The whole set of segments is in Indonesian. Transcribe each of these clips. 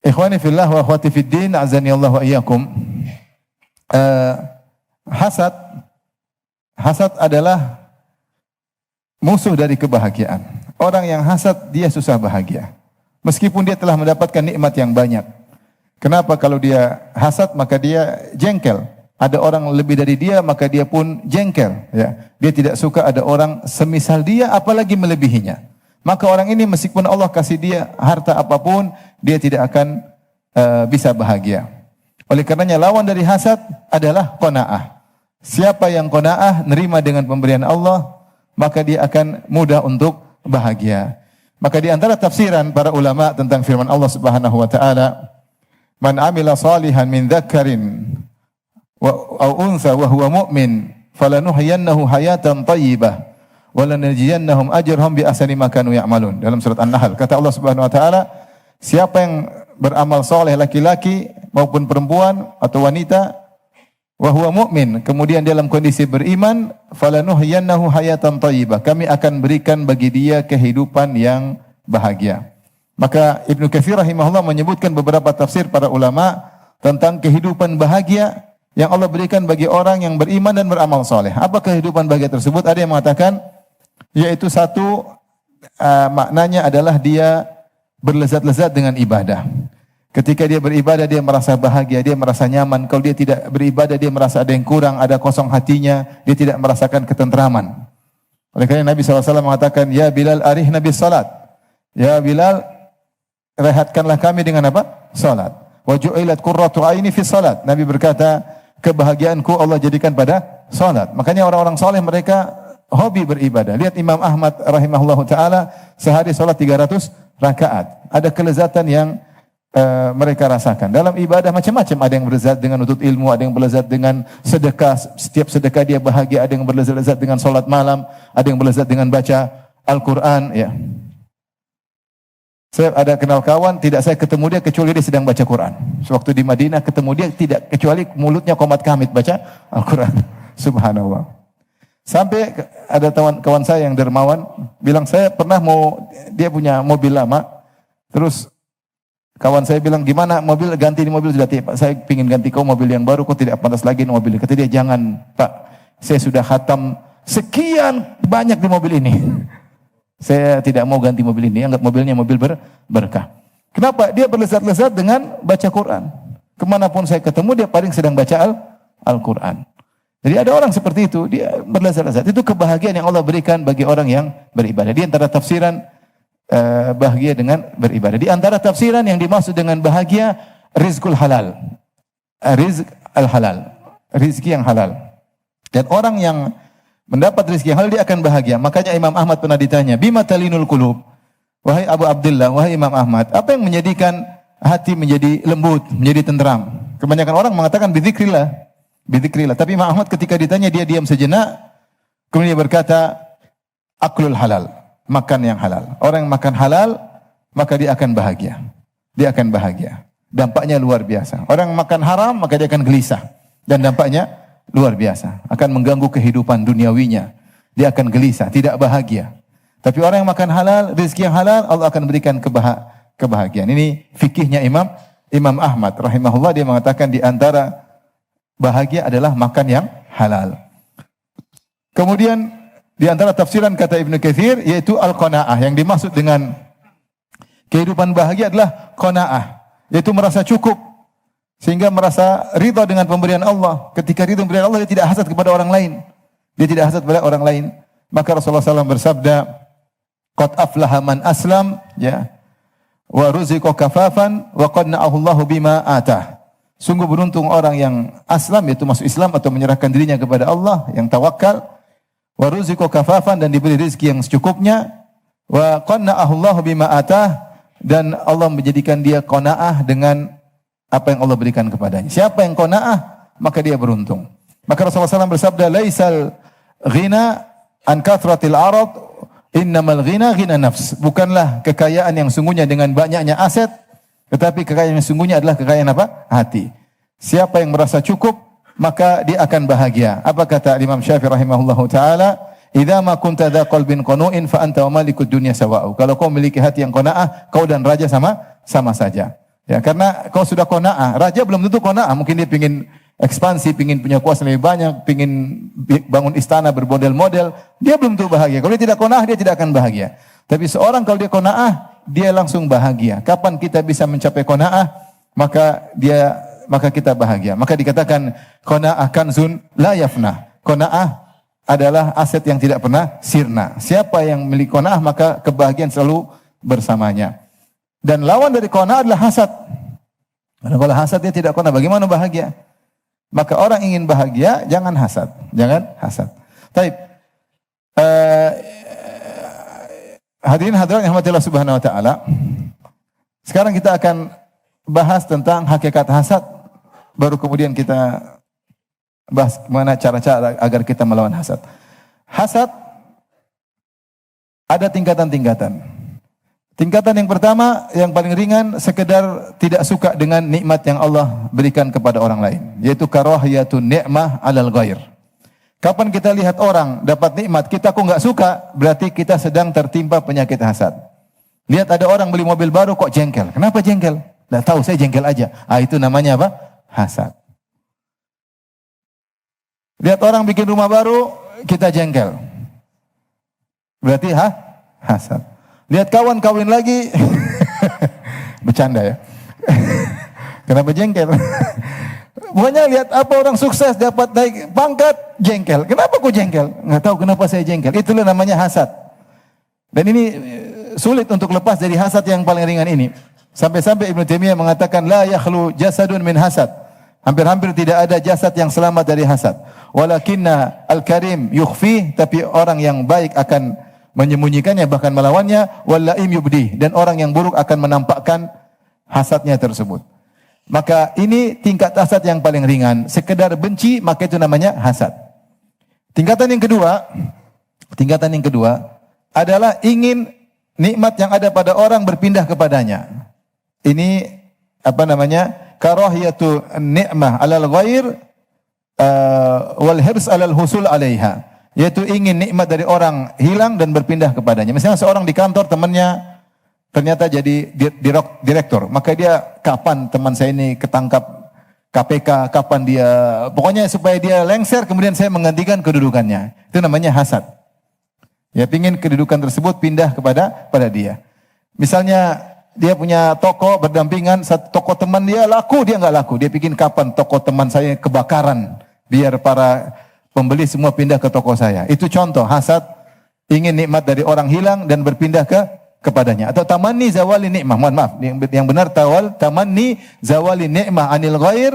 Ikhwani fillah wa akhwati fid din, azani Allah wa iyyakum. Hasad adalah musuh dari kebahagiaan. Orang yang hasad dia susah bahagia. Meskipun dia telah mendapatkan nikmat yang banyak. Kenapa? Kalau dia hasad maka dia jengkel. Ada orang lebih dari dia maka dia pun jengkel. Ya. Dia tidak suka ada orang semisal dia apalagi melebihinya. Maka orang ini meskipun Allah kasih dia harta apapun, dia tidak akan bisa bahagia. Oleh karenanya lawan dari hasad adalah qanaah. Siapa yang qanaah, nerima dengan pemberian Allah, maka dia akan mudah untuk bahagia. Maka di antara tafsiran para ulama tentang firman Allah Subhanahu wa taala, "Man 'amila shalihan min dzakarin aw untha wa huwa mu'min, falanuhyiyannahu hayatan thayyibah wa lanajziyannahum ajrahum bi ahsani ma kanu ya'malun." Dalam surat An-Nahl kata Allah Subhanahu wa taala, siapa yang beramal saleh laki-laki maupun perempuan atau wanita wa huwa mu'min, kemudian dalam kondisi beriman, falanuhyiyannahu hayatan thayyibah, kami akan berikan bagi dia kehidupan yang bahagia. Maka Ibnu Katsir rahimahullah menyebutkan beberapa tafsir para ulama tentang kehidupan bahagia yang Allah berikan bagi orang yang beriman dan beramal saleh. Apa kehidupan bahagia tersebut? Ada yang mengatakan yaitu satu maknanya adalah dia berlezat-lezat dengan ibadah. Ketika dia beribadah dia merasa bahagia, dia merasa nyaman. Kalau dia tidak beribadah dia merasa ada yang kurang, ada kosong hatinya, dia tidak merasakan ketentraman. Oleh karena Nabi SAW mengatakan, "Ya Bilal arihna bis salat." Ya Bilal, rehatkanlah kami dengan apa? Salat. Wa ju'ilat qurratu aini fi salat. Nabi berkata, kebahagiaanku Allah jadikan pada salat. Makanya orang-orang saleh mereka hobi beribadah. Lihat Imam Ahmad rahimahullahu taala sehari salat 300 rakaat. Ada kelezatan yang mereka rasakan. Dalam ibadah macam-macam, ada yang berlezat dengan nuntut ilmu, ada yang berlezat dengan sedekah, setiap sedekah dia bahagia, ada yang berlezat dengan salat malam, ada yang berlezat dengan baca Al-Qur'an, ya. Saya ada kenal kawan, tidak saya ketemu dia kecuali dia sedang baca Quran. Sewaktu di Madinah ketemu dia tidak kecuali mulutnya qomat kamit baca Al-Qur'an. Subhanallah. Sampai ada kawan saya yang dermawan bilang, saya pernah dia punya mobil lama, terus kawan saya bilang, gimana mobil, ganti ini mobil sudah tidak, saya ingin ganti kau mobil yang baru, kau tidak pantas lagi mobil. Kata dia, jangan Pak, saya sudah khatam sekian banyak di mobil ini. Saya tidak mau ganti mobil ini, anggap mobilnya mobil berkah. Kenapa? Dia berlezat-lezat dengan baca Quran. Kemanapun saya ketemu dia paling sedang baca Al-Quran. Jadi ada orang seperti itu, dia berlezat-lezat. Itu kebahagiaan yang Allah berikan bagi orang yang beribadah. Di antara tafsiran bahagia dengan beribadah. Di antara tafsiran yang dimaksud dengan bahagia, rizqul halal. Rizq al-halal. Rizki yang halal. Dan orang yang mendapat rizki yang halal, dia akan bahagia. Makanya Imam Ahmad pernah ditanya, bima talinul qulub? Wahai Abu Abdullah, wahai Imam Ahmad, apa yang menjadikan hati menjadi lembut, menjadi tenteram? Kebanyakan orang mengatakan bidzikrillah. Bidzikrillah. Tapi Imam Ahmad ketika ditanya, dia diam sejenak. Kemudian dia berkata, aklul halal. Makan yang halal. Orang yang makan halal, maka dia akan bahagia. Dia akan bahagia. Dampaknya luar biasa. Orang yang makan haram, maka dia akan gelisah. Dan dampaknya luar biasa. Akan mengganggu kehidupan duniawinya. Dia akan gelisah, tidak bahagia. Tapi orang yang makan halal, rezeki yang halal, Allah akan berikan kebahagiaan. Ini fikihnya Imam Ahmad rahimahullah. Dia mengatakan di antara bahagia adalah makan yang halal. Kemudian di antara tafsiran kata Ibnu Katsir yaitu al-qanaah, yang dimaksud dengan kehidupan bahagia adalah qanaah, yaitu merasa cukup sehingga merasa ridha dengan pemberian Allah. Ketika ridha dengan pemberian Allah, dia tidak hasad kepada orang lain. Dia tidak hasad kepada orang lain. Maka Rasulullah SAW bersabda, qad aflaha man aslam, ya, wa ruziqa kafafan wa qad na'ahu Allahu bima atah. Sungguh beruntung orang yang aslam, yaitu masuk Islam atau menyerahkan dirinya kepada Allah, yang tawakal. Wa ruziqa kafafan, dan diberi rezeki yang secukupnya. Wa qanna'ahu Allahu bima atah, dan Allah menjadikan dia qanaah dengan apa yang Allah berikan kepadanya. Siapa yang qanaah, maka dia beruntung. Maka Rasulullah SAW bersabda, laisal ghina an kathratil arad, innamal ghina ghina nafs. Bukanlah kekayaan yang sungguhnya dengan banyaknya aset, tetapi kekayaan yang sungguhnya adalah kekayaan apa? Hati. Siapa yang merasa cukup, maka dia akan bahagia. Apa kata Imam Syafi'i rahimahullahu taala? Idza ma kunta dza qalbin qanu'in fa anta wa malikud dunya sawa'u. Kalau kau memiliki hati yang qanaah, kau dan raja sama saja. Ya, karena kalau sudah qanaah, raja belum tentu qanaah, mungkin dia pingin ekspansi, pingin punya kuasa lebih banyak, pingin bangun istana berbondel-model, dia belum tentu bahagia. Kalau dia tidak qanaah, dia tidak akan bahagia. Tapi seorang kalau dia qanaah, dia langsung bahagia. Kapan kita bisa mencapai qanaah, maka kita bahagia. Maka dikatakan qanaah kanzun la yafna. Qanaah adalah aset yang tidak pernah sirna. Siapa yang memiliki qanaah, maka kebahagiaan selalu bersamanya. Dan lawan dari qanaah adalah hasad. Karena kalau hasad dia tidak qanaah, bagaimana bahagia? Maka orang ingin bahagia, jangan hasad. Jangan hasad. Taib. Hadirin hadirat yang dirahmati Allah Subhanahu wa taala. Sekarang kita akan bahas tentang hakikat hasad, baru kemudian kita bahas bagaimana cara-cara agar kita melawan hasad. Hasad ada tingkatan-tingkatan. Tingkatan yang pertama, yang paling ringan, sekedar tidak suka dengan nikmat yang Allah berikan kepada orang lain, yaitu karahiyatun ni'mah 'alal ghair. Kapan kita lihat orang dapat nikmat, kita kok enggak suka, berarti kita sedang tertimpa penyakit hasad. Lihat ada orang beli mobil baru kok jengkel. Kenapa jengkel? Enggak tahu, saya jengkel aja. Itu namanya apa? Hasad. Lihat orang bikin rumah baru, kita jengkel. Berarti hasad. Lihat kawan kawin lagi, bercanda ya. Kenapa jengkel? Pokoknya lihat apa orang sukses dapat naik pangkat, jengkel. Kenapa kok jengkel? Nggak tahu kenapa saya jengkel. Itulah namanya hasad. Dan ini sulit untuk lepas dari hasad yang paling ringan ini. Sampai-sampai Ibnu Taimiyah mengatakan la yakhlu jasadun min hasad. Hampir-hampir tidak ada jasad yang selamat dari hasad. Walakinna al-karim yukhfi, tapi orang yang baik akan menyembunyikannya, bahkan melawannya. Wallaim yubdi, dan orang yang buruk akan menampakkan hasadnya tersebut. Maka ini tingkat hasad yang paling ringan, sekedar benci, maka itu namanya hasad. Tingkatan yang kedua adalah ingin nikmat yang ada pada orang berpindah kepadanya. Ini apa namanya? Karahiyatu ni'mah 'alal ghair wal hirs 'alal husul 'alaiha. Yaitu ingin nikmat dari orang hilang dan berpindah kepadanya. Misalnya seorang di kantor, temannya ternyata jadi direktur. Maka dia, kapan teman saya ini ketangkap KPK, kapan dia, pokoknya supaya dia lengser, kemudian saya menggantikan kedudukannya. Itu namanya hasad. Ya, pingin kedudukan tersebut pindah pada dia. Misalnya dia punya toko berdampingan, toko teman dia laku, dia nggak laku. Dia bikin kapan toko teman saya kebakaran, biar para pembeli semua pindah ke toko saya. Itu contoh hasad, ingin nikmat dari orang hilang dan berpindah kepadanya. Atau tamanni zawali nikmah. Mohon maaf, yang benar tamanni zawali nikmah anil ghair,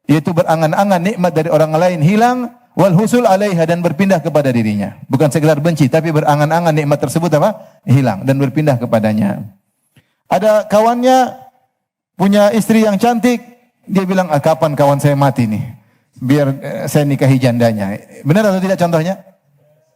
yaitu berangan-angan nikmat dari orang lain hilang, wal husul 'alaiha, dan berpindah kepada dirinya. Bukan sekedar benci, tapi berangan-angan nikmat tersebut apa? Hilang dan berpindah kepadanya. Ada kawannya punya istri yang cantik, dia bilang, kapan kawan saya mati nih, biar saya nikahi jandanya. Benar atau tidak contohnya?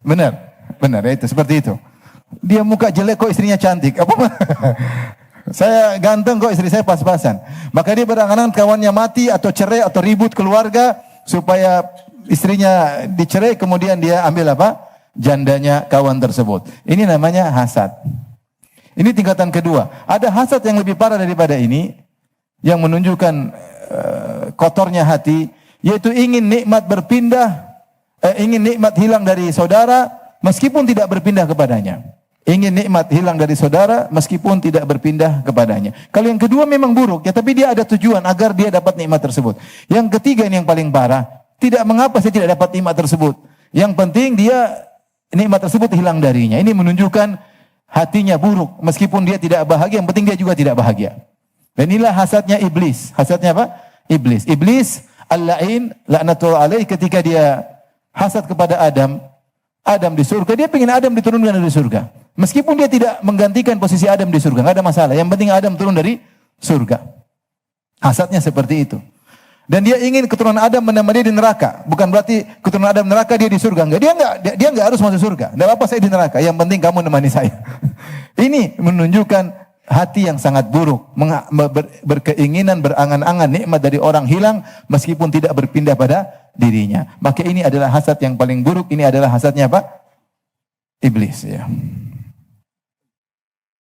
Benar ya, itu seperti itu. Dia muka jelek kok istrinya cantik. Apa? Saya ganteng kok istri saya pas-pasan. Maka dia berangan-angan kawannya mati atau cerai atau ribut keluarga supaya istrinya dicerai, kemudian dia ambil apa? Jandanya kawan tersebut. Ini namanya hasad. Ini tingkatan kedua. Ada hasad yang lebih parah daripada ini, yang menunjukkan kotornya hati, yaitu ingin nikmat ingin nikmat hilang dari saudara meskipun tidak berpindah kepadanya. Ingin nikmat hilang dari saudara meskipun tidak berpindah kepadanya. Kalau yang kedua memang buruk ya, tapi dia ada tujuan agar dia dapat nikmat tersebut. Yang ketiga ini yang paling parah, tidak mengapa saya tidak dapat nikmat tersebut. Yang penting dia nikmat tersebut hilang darinya. Ini menunjukkan hatinya buruk, meskipun dia tidak bahagia, yang penting dia juga tidak bahagia. Dan inilah hasadnya iblis. Hasadnya apa? Iblis. Iblis al-la'in laknatullah alaih, ketika dia hasad kepada Adam di surga, dia ingin Adam diturunkan dari surga. Meskipun dia tidak menggantikan posisi Adam di surga, enggak ada masalah. Yang penting Adam turun dari surga. Hasadnya seperti itu. Dan dia ingin keturunan Adam menemani dia di neraka. Bukan berarti keturunan Adam neraka, dia di surga. Enggak, dia enggak harus masuk surga. Enggak apa-apa saya di neraka, yang penting kamu menemani saya. Ini menunjukkan hati yang sangat buruk, berkeinginan, berangan-angan nikmat dari orang hilang meskipun tidak berpindah pada dirinya. Maka ini adalah hasad yang paling buruk. Ini adalah hasadnya apa? Iblis ya.